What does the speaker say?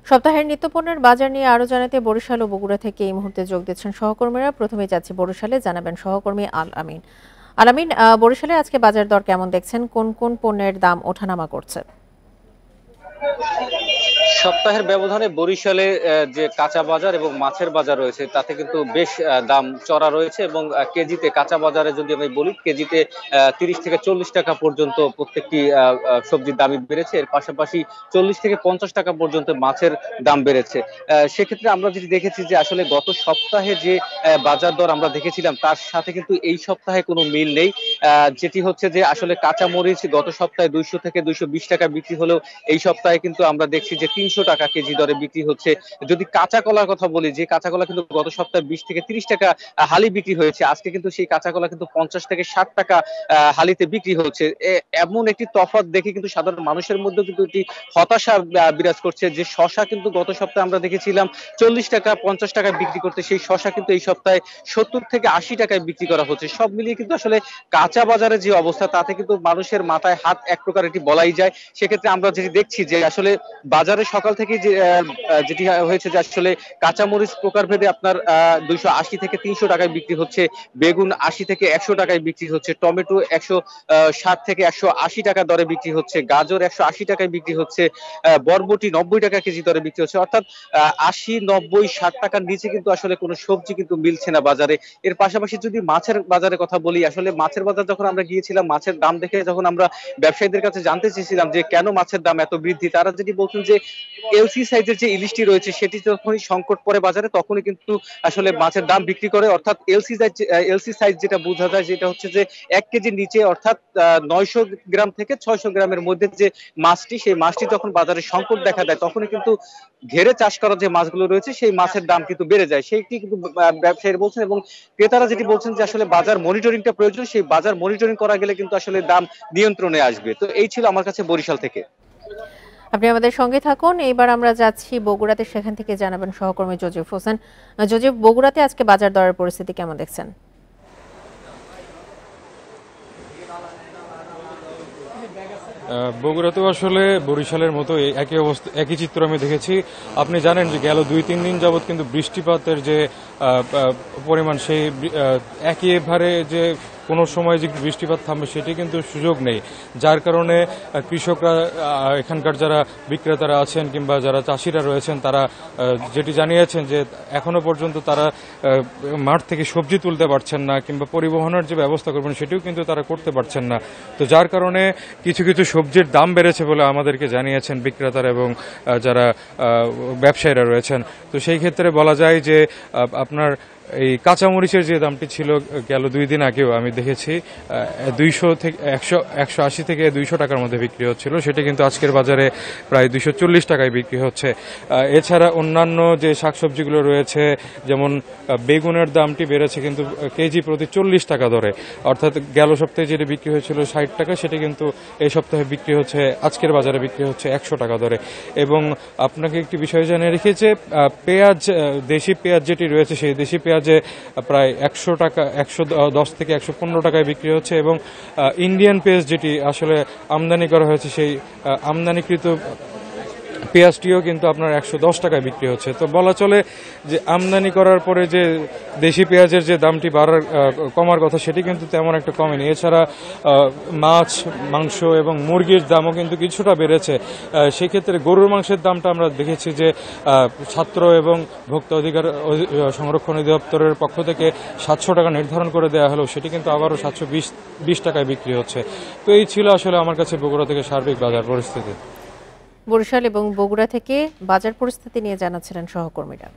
সপ্তাহের নিত্যপণ্যের বাজার নিয়ে আরো জানাতে বরিশাল ও বগুড়া থেকে এই মুহূর্তে যোগ দিচ্ছেন সহকর্মীরা। প্রথমে যাচ্ছি বরিশালে, জানাবেন সহকর্মী আল আমিন। আল আমিন, বরিশালে আজকে বাজার দর কেমন দেখছেন? কোন কোন পণ্যের দাম ওঠানামা করছে? সপ্তাহের ব্যবধানে বরিশালে যে কাঁচা বাজার এবং মাছের বাজার রয়েছে তাতে কিন্তু বেশ দাম চড়া রয়েছে এবং কেজিতে কাঁচা বাজারে যদি আমি বলি কেজিতে 30 থেকে 40 টাকা পর্যন্ত প্রত্যেকটি সবজির দামই বেড়েছে। এর পাশাপাশি 40 থেকে 50 টাকা পর্যন্ত মাছের দাম বেড়েছে। সেক্ষেত্রে আমরা যেটি দেখেছি যে আসলে গত সপ্তাহে যে বাজার দর আমরা দেখেছিলাম তার সাথে কিন্তু এই সপ্তাহে কোনো মিল নেই। যেটি হচ্ছে যে আসলে কাঁচা মরিচ গত সপ্তাহে 200 থেকে 220 টাকা বিক্রি হলেও এই সপ্তাহে কিন্তু আমরা দেখছি যে 300 টাকা কেজি দরে বিক্রি হচ্ছে। যদি কাঁচা কলার কথা বলি, যে কাঁচা কলা কিন্তু গত সপ্তাহে 20 থেকে 30 টাকা হালি বিক্রি হয়েছে, আজকে কিন্তু সেই কাঁচা কলা কিন্তু 50 থেকে 60 টাকা হালিতে বিক্রি হচ্ছে। এমন একটি তফাৎ দেখে কিন্তু সাধারণ মানুষের মধ্যে কিন্তু একটি হতাশা বিরাজ করছে। যে শশা কিন্তু গত সপ্তাহে আমরা দেখেছিলাম 40 টাকা 50 টাকায় বিক্রি করতে, সেই শশা কিন্তু এই সপ্তাহে 70 থেকে 80 টাকায় বিক্রি করা হচ্ছে। সব মিলিয়ে কিন্তু আসলে কাঁচা বাজারের যে অবস্থা তাতে কিন্তু মানুষের মাথায় হাত এক প্রকার এটি বলাই যায়। সেক্ষেত্রে আমরা যেটি দেখছি যে আসলে বাজারে সকাল থেকে যে যেটি হয়েছে যে আসলে কাঁচামরিচ প্রকারভেদে আপনার 280 থেকে 300 টাকায় বিক্রি হচ্ছে, বেগুন 80 থেকে 100 টাকায় বিক্রি হচ্ছে, টমেটো 160 থেকে 180 টাকা দরে বিক্রি হচ্ছে, গাজর 180 টাকায় বিক্রি হচ্ছে, বরবটি 90 টাকা কেজি দরে বিক্রি হচ্ছে। অর্থাৎ 80, 90, 60 টাকার নিচে কিন্তু আসলে কোনো সবজি কিন্তু মিলছে না বাজারে। এর পাশাপাশি যদি মাছের বাজারের কথা বলি, আসলে মাছের বাজার যখন আমরা গিয়েছিলাম, মাছের দাম দেখে যখন আমরা ব্যবসায়ীদের কাছে জানতে চেয়েছিলাম যে কেন মাছের দাম এত বৃদ্ধি, তারা যেটি বলছেন যে এলসি সাইজের যে ইলিশটি রয়েছে সেটি যখনই সংকট পড়ে বাজারে তখনই কিন্তু আসলে মাছের দাম বিক্রি করে। অর্থাৎ এলসি সাইজ যেটা বোঝা যায় যেটা হচ্ছে যে 1 কেজির নিচে, অর্থাৎ 900 গ্রাম থেকে 600 গ্রামের মধ্যে যে মাছটি, সেই মাছটি যখন বাজারে সংকট দেখা দেয় তখনই কিন্তু ঘেরে চাষ করা যে মাছগুলো রয়েছে সেই মাছের দাম কিন্তু বেড়ে যায়। সেটি কিন্তু ব্যবসায়ীরা বলছেন এবং ক্রেতারা যেটি বলছেন যে আসলে বাজার মনিটরিংটা প্রয়োজন, সেই বাজার মনিটরিং করা গেলে কিন্তু আসলে দাম নিয়ন্ত্রণে আসবে। তো এই ছিল আমার কাছে বরিশাল থেকে। আপনি আমাদের সঙ্গে থাকুন। এইবার আমরা যাচ্ছি বগুড়াতে, সেখান থেকে জানাবেন সহকর্মী জজিব হোসেন। জজিব, বগুড়াতে আজকে বাজার দরের পরিস্থিতি কেমন দেখছেন? বগুড়াতেও আসলে বরিশালের মতো একই অবস্থা, একই চিত্র আমি দেখেছি। আপনি জানেন যে গেল 2-3 দিন যাবৎ কিন্তু বৃষ্টিপাতের যে পরিমাণ, সেই একেবারে যে কোনো সময় যে বৃষ্টিপাত থামবে সেটি কিন্তু সুযোগ নেই। যার কারণে কৃষকরা, এখানকার যারা বিক্রেতারা আছেন কিংবা যারা চাষিরা রয়েছেন, তারা যেটি জানিয়েছেন যে এখনো পর্যন্ত তারা মাঠ থেকে সবজি তুলতে পারছেন না কিংবা পরিবহনের যে ব্যবস্থা করবেন সেটিও কিন্তু তারা করতে পারছেন না। তো যার কারণে কিছু কিছু সবজির দাম বেড়েছে বলে আমাদেরকে জানিয়েছেন বিক্রেতারা এবং যারা ব্যবসায়ীরা রয়েছেন। তো সেই ক্ষেত্রে বলা যায় যে আপনার এই কাঁচামরিচের যে দামটি ছিল গেল 2 দিন আগেও আমি দেখেছি 180 থেকে 200 টাকার মধ্যে বিক্রি হচ্ছিল, সেটি কিন্তু আজকের বাজারে প্রায় 240 টাকায় বিক্রি হচ্ছে। এছাড়া অন্যান্য যে শাকসবজিগুলো রয়েছে, যেমন বেগুনের দামটি বেড়েছে কিন্তু কেজি প্রতি 40 টাকা দরে, অর্থাৎ গেল সপ্তাহে যেটি বিক্রি হয়েছিল 60 টাকা সেটি কিন্তু এই সপ্তাহে বিক্রি হচ্ছে, আজকের বাজারে বিক্রি হচ্ছে 100 টাকা দরে। এবং আপনাকে একটি বিষয় জানিয়ে রেখেছে, পেঁয়াজ, দেশি পেঁয়াজ যেটি রয়েছে সেই দেশি পেঁয়াজে প্রায় 100 টাকা, 110 থেকে 115 টাকায় বিক্রি হচ্ছে। এবং ইন্ডিয়ান পেঁয়াজ যেটি আসলে আমদানি করা হয়েছে, সেই আমদানিকৃত পেঁয়াজটিও কিন্তু আপনার 110 টাকায় বিক্রি হচ্ছে। তো বলা চলে যে আমদানি করার পরে যে দেশি পেঁয়াজের যে দামটি কমার কথা সেটি কিন্তু তেমন একটা কমেনি। এছাড়া মাছ, মাংস এবং মুরগির দামও কিন্তু কিছুটা বেড়েছে। সেক্ষেত্রে গরুর মাংসের দামটা আমরা দেখেছি যে ছাত্র এবং ভোক্তা অধিকার সংরক্ষণ অধিদপ্তরের পক্ষ থেকে 700 টাকা নির্ধারণ করে দেওয়া হলেও সেটি কিন্তু আবারও 720 টাকায় বিক্রি হচ্ছে। তো এই ছিল আসলে আমার কাছে বগুড়া থেকে সার্বিক বাজার পরিস্থিতি। বরিশাল এবং বগুড়া থেকে বাজার পরিস্থিতি নিয়ে জানাচ্ছিলেন সহকর্মীরা।